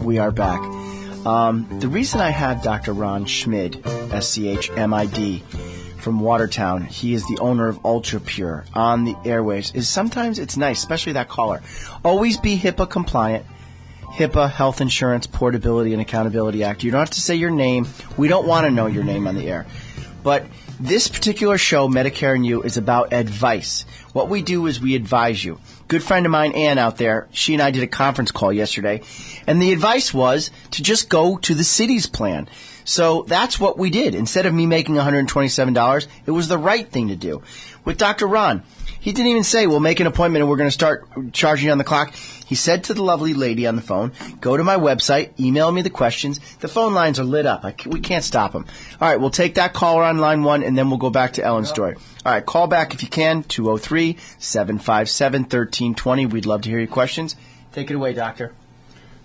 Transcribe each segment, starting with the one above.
We are back. The reason I have Dr. Ron Schmid, SCHMID, from Watertown, he is the owner of Ultra Pure, on the airwaves, is sometimes it's nice, especially that caller. Always be HIPAA compliant. HIPAA, Health Insurance Portability and Accountability Act. You don't have to say your name. We don't want to know your name on the air. But this particular show, Medicare and You, is about advice. What we do is we advise you. Good friend of mine, Ann, out there, she and I did a conference call yesterday, and the advice was to just go to the city's plan. So that's what we did. Instead of me making $127, it was the right thing to do. With Dr. Ron, he didn't even say, we'll make an appointment and we're going to start charging you on the clock. He said to the lovely lady on the phone, go to my website, email me the questions. The phone lines are lit up. We can't stop them. All right, we'll take that caller on line 1, and then we'll go back to Ellen's story. All right, call back if you can, 203-757-1320. We'd love to hear your questions. Take it away, Doctor.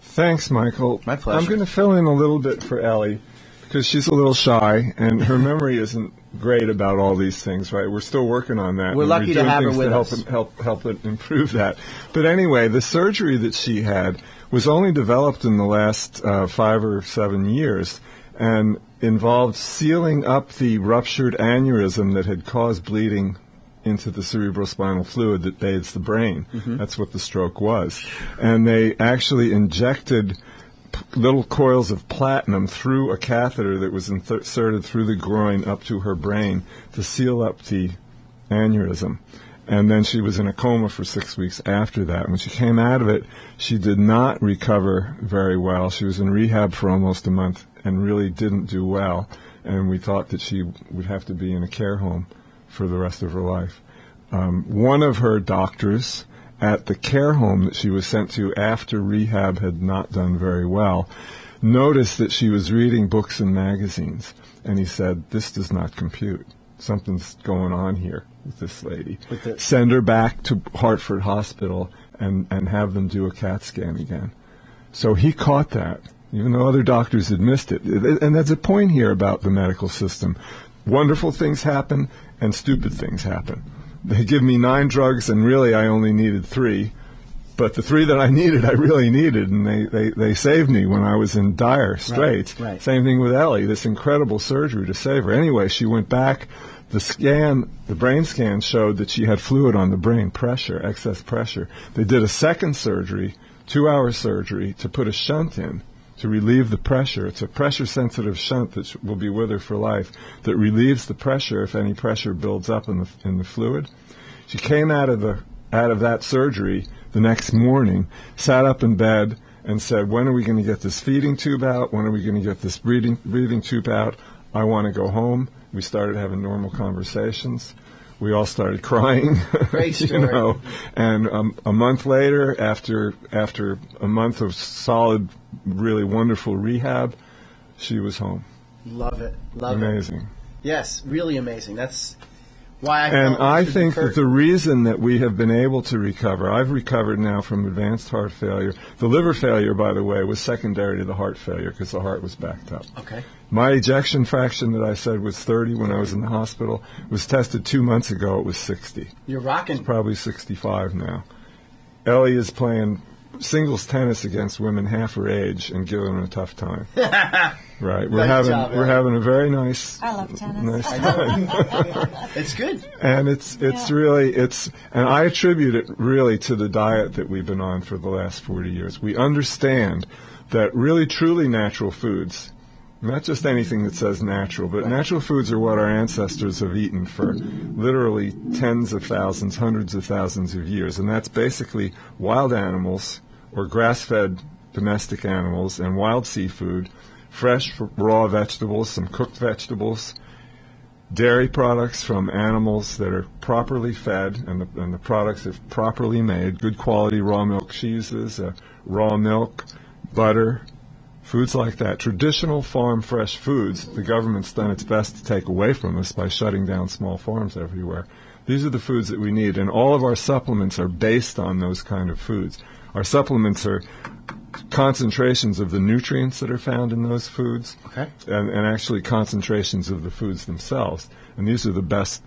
Thanks, Michael. My pleasure. I'm going to fill in a little bit for Ellie, because she's a little shy, and her memory isn't great about all these things, right? We're still working on that. We're lucky to have her with us. Help it improve that. But anyway, the surgery that she had was only developed in the last 5 or 7 years, and involved sealing up the ruptured aneurysm that had caused bleeding into the cerebrospinal fluid that bathes the brain. Mm-hmm. That's what the stroke was. And they actually injected little coils of platinum through a catheter that was inserted through the groin up to her brain to seal up the aneurysm. And then she was in a coma for 6 weeks after that. When she came out of it, she did not recover very well. She was in rehab for almost a month and really didn't do well. And we thought that she would have to be in a care home for the rest of her life. One of her doctors at the care home that she was sent to after rehab had not done very well noticed that she was reading books and magazines. And he said, this does not compute. Something's going on here with this lady. Send her back to Hartford Hospital and have them do a CAT scan again. So he caught that, even though other doctors had missed it. And there's a point here about the medical system. Wonderful things happen and stupid things happen. They give me 9 drugs, and really I only needed 3. But the 3 that I needed, I really needed, and they saved me when I was in dire straits. Right. Same thing with Ellie, this incredible surgery to save her. Anyway, she went back. The brain scan showed that she had fluid on the brain, pressure, excess pressure. They did a second surgery, 2-hour surgery, to put a shunt in to relieve the pressure. It's a pressure-sensitive shunt that will be with her for life that relieves the pressure if any pressure builds up in the fluid. She came out of that surgery the next morning, sat up in bed, and said, when are we going to get this feeding tube out? When are we going to get this breathing tube out? I want to go home. We started having normal conversations. We all started crying. Great story. And a month later, after a month of solid, really wonderful rehab, she was home. Love it. Amazing. Yes, really amazing. That's why I think that the reason that we have been able to recover, I've recovered now from advanced heart failure. The liver failure, by the way, was secondary to the heart failure because the heart was backed up. Okay. My ejection fraction that I said was 30 when I was in the hospital was tested 2 months ago. It was 60. You're rocking. It's probably 65 now. Ellie is playing singles tennis against women half her age and giving them a tough time. Right. We're having a very nice. I love tennis. Nice time. It's good. And it's and I attribute it really to the diet that we've been on for the last 40 years. We understand that really truly natural foods, not just anything that says natural, but natural foods are what our ancestors have eaten for literally tens of thousands, hundreds of thousands of years. And that's basically wild animals or grass-fed domestic animals and wild seafood, fresh raw vegetables, some cooked vegetables, dairy products from animals that are properly fed and the products are properly made, good quality raw milk cheeses, raw milk, butter, foods like that. Traditional farm fresh foods, the government's done its best to take away from us by shutting down small farms everywhere. These are the foods that we need, and all of our supplements are based on those kind of foods. Our supplements are concentrations of the nutrients that are found in those foods, and actually concentrations of the foods themselves. And these are the best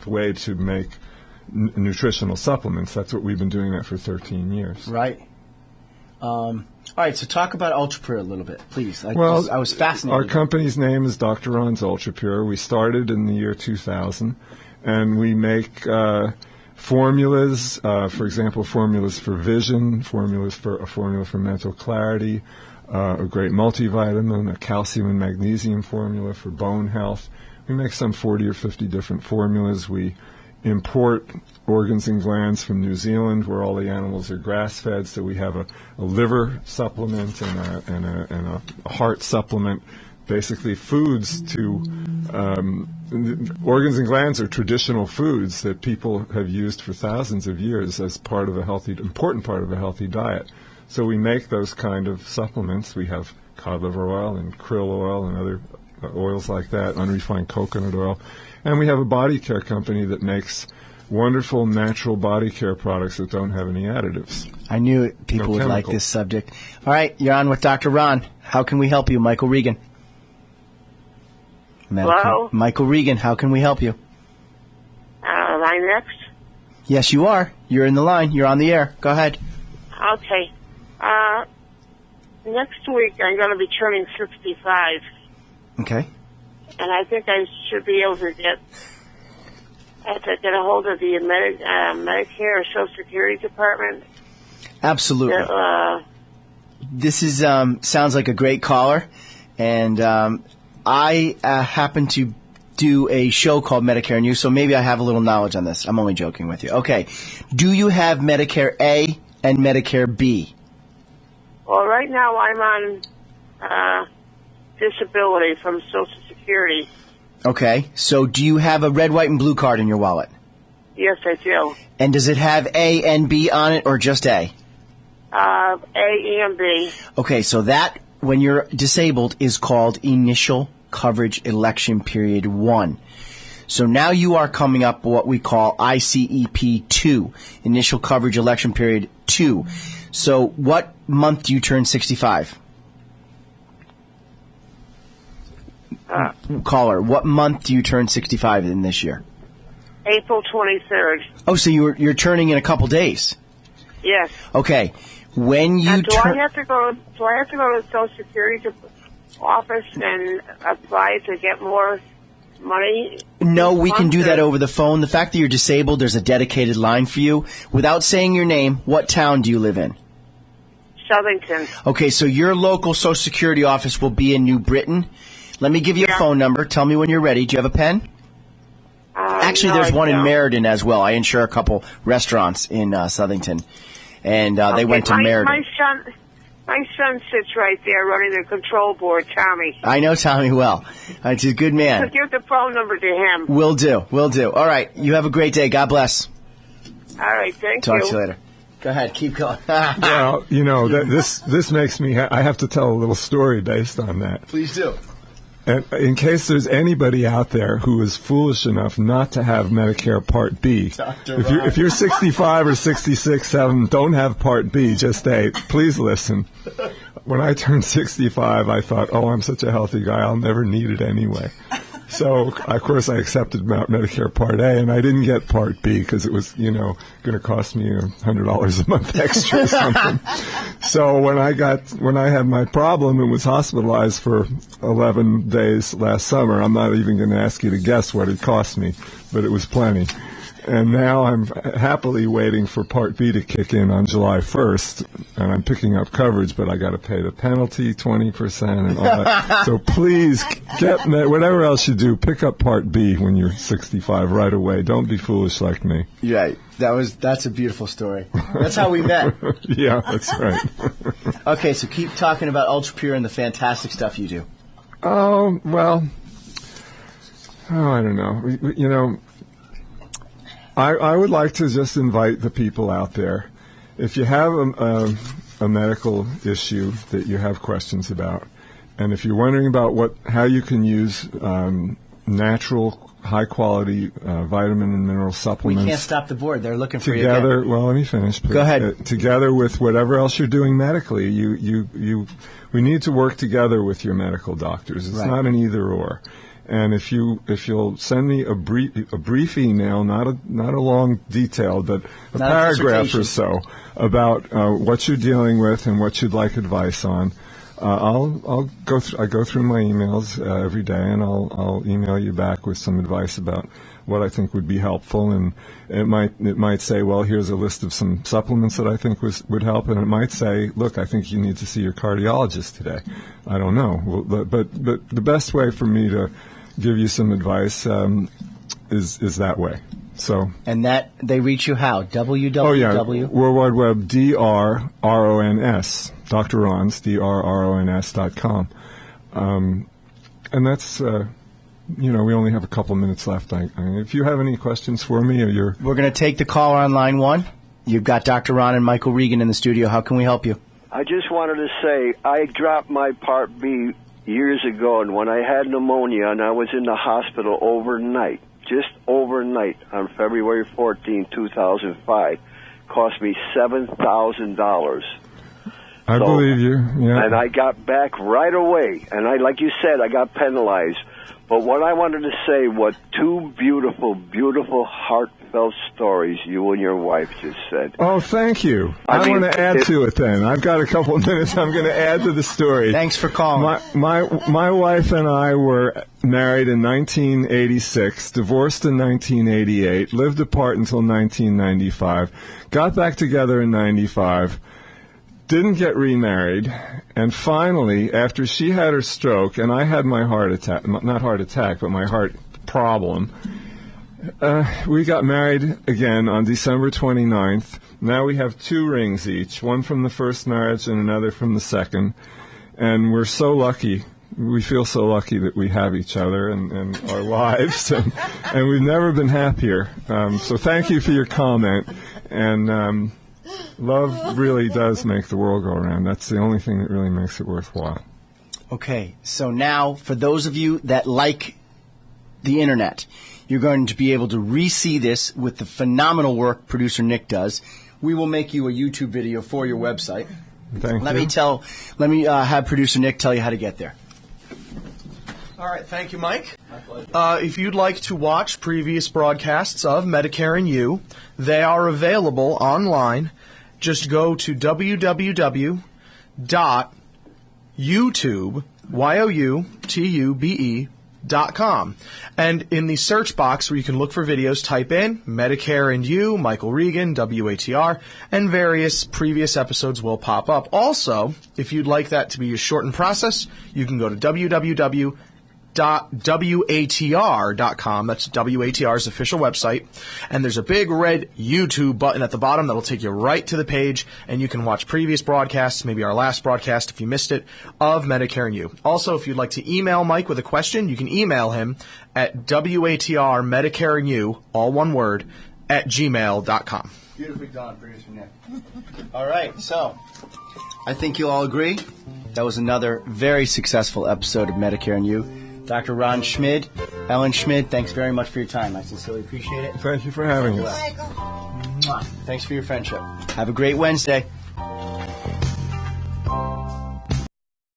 way to make nutritional supplements. That's what we've been doing that for 13 years. Right. All right, so talk about UltraPure a little bit, please. I was fascinated. Our company's name is Dr. Ron's UltraPure. We started in the year 2000, and we make formulas, for example, formulas for vision, a formula for mental clarity, a great multivitamin, a calcium and magnesium formula for bone health. We make some 40 or 50 different formulas. We import organs and glands from New Zealand, where all the animals are grass-fed. So we have a liver supplement and a heart supplement, basically foods to organs and glands are traditional foods that people have used for thousands of years as part of important part of a healthy diet. So we make those kind of supplements. We have cod liver oil and krill oil and other oils like that, unrefined coconut oil. And we have a body care company that makes wonderful natural body care products that don't have any additives. I knew people would like this subject. All right, you're on with Dr. Ron. How can we help you? Michael Regan. Hello? Michael Regan, how can we help you? Am I next? Yes, you are. You're in the line. You're on the air. Go ahead. Okay. Next week I'm going to be turning 65. Okay. And I think I should be able to get a hold of the Medicare or Social Security Department. Absolutely. This is sounds like a great caller, and I happen to do a show called Medicare and You, so maybe I have a little knowledge on this. I'm only joking with you. Okay. Do you have Medicare A and Medicare B? Well, right now I'm on disability from Social Security. Okay. So do you have a red, white, and blue card in your wallet? Yes, I do. And does it have A and B on it, or just A? A and B. Okay, so that, when you're disabled, is called Initial Coverage Election Period 1. So now you are coming up what we call ICEP 2, Initial Coverage Election Period 2. So what month do you turn 65? Caller, what month do you turn 65 in this year? April 23rd. Oh, so you're turning in a couple days. Yes. Okay. When you do I have to go to the Social Security office and apply to get more money? No, we can do that over the phone. The fact that you're disabled, there's a dedicated line for you. Without saying your name, what town do you live in? Southington. Okay, so your local Social Security office will be in New Britain. Let me give you a phone number. Tell me when you're ready. Do you have a pen? Actually, there's one in Meriden as well. I insure a couple restaurants in Southington, and they went to Meriden. My son sits right there running the control board, Tommy. I know Tommy well. He's a good man. So give the phone number to him. Will do. All right. You have a great day. God bless. All right. Thank you. Talk to you later. Go ahead. Keep going. Well, this makes me... I have to tell a little story based on that. Please do. And in case there's anybody out there who is foolish enough not to have Medicare Part B, if you're 65 or 66, 7, don't have Part B, just A. Please listen. When I turned 65, I thought, I'm such a healthy guy, I'll never need it anyway. So, of course, I accepted Medicare Part A, and I didn't get Part B because it was, going to cost me $100 a month extra or something. So when I had my problem and was hospitalized for 11 days last summer, I'm not even going to ask you to guess what it cost me, but it was plenty. And now I'm happily waiting for Part B to kick in on July 1st, and I'm picking up coverage, but I got to pay the penalty, 20% and all that. So please, whatever else you do, pick up Part B when you're 65 right away. Don't be foolish like me. Right. That's a beautiful story. That's how we met. Yeah, that's right. Okay, so keep talking about UltraPure and the fantastic stuff you do. Oh, well, I don't know. I would like to just invite the people out there. If you have a medical issue that you have questions about, and if you're wondering about how you can use natural, high-quality vitamin and mineral supplements. We can't stop the board. They're looking for you together. again. Well, let me finish, please. Go ahead. Together with whatever else you're doing medically, we need to work together with your medical doctors. It's not an either-or. And if you'll send me a brief email, not a long detail, but a paragraph or so about what you're dealing with and what you'd like advice on, I'll go through. I go through my emails every day, and I'll email you back with some advice about what I think would be helpful. And it might say, well, here's a list of some supplements that I think would help, and it might say, look, I think you need to see your cardiologist today. I don't know, but the best way for me to give you some advice is that way. So, and that they reach you how? www. Oh yeah, World Wide Web, DRRONS, Dr. Ron's, DRRONS.com. And that's we only have a couple minutes left. I mean, if you have any questions for me, we're going to take the caller on line 1. You've got Dr. Ron and Michael Regan in the studio. How can we help you? I just wanted to say I dropped my Part B years ago, and when I had pneumonia and I was in the hospital overnight, just overnight, on February 14, 2005, cost me $7,000. I believe you, yeah. And I got back right away, and like you said, I got penalized. But what I wanted to say, what 2 beautiful, beautiful, heartfelt stories you and your wife just said. Oh, thank you. I want to add to it then. I've got a couple of minutes. I'm going to add to the story. Thanks for calling. My wife and I were married in 1986, divorced in 1988, lived apart until 1995, got back together in 95. Didn't get remarried, and finally, after she had her stroke and I had my heart attack, not heart attack, but my heart problem, we got married again on December 29th. Now we have 2 rings each, one from the first marriage and another from the second, and we're so lucky. We feel so lucky that we have each other and our lives, and we've never been happier. So thank you for your comment, and love really does make the world go around. That's the only thing that really makes it worthwhile. Okay, so now for those of you that like the internet, you're going to be able to re-see this with the phenomenal work producer Nick does. We will make you a YouTube video for your website. Thank you. Let me have producer Nick tell you how to get there. All right, thank you, Mike. If you'd like to watch previous broadcasts of Medicare and You, they are available online. Just go to www.youtube.com. And in the search box where you can look for videos, type in Medicare and You, Michael Regan, WATR, and various previous episodes will pop up. Also, if you'd like that to be a shortened process, you can go to www.watr.com. That's WATR's official website, and there's a big red YouTube button at the bottom that'll take you right to the page, and you can watch previous broadcasts, maybe our last broadcast if you missed it, of Medicare and You. Also, if you'd like to email Mike with a question, you can email him at WATR Medicare and You, all one word, at gmail.com. Beautifully done, producer Nick. All right, so I think you'll all agree that was another very successful episode of Medicare and You. Dr. Ron Schmid, Ellen Schmid, thanks very much for your time. I sincerely appreciate it. Thank you for having us. Thanks for your friendship. Have a great Wednesday.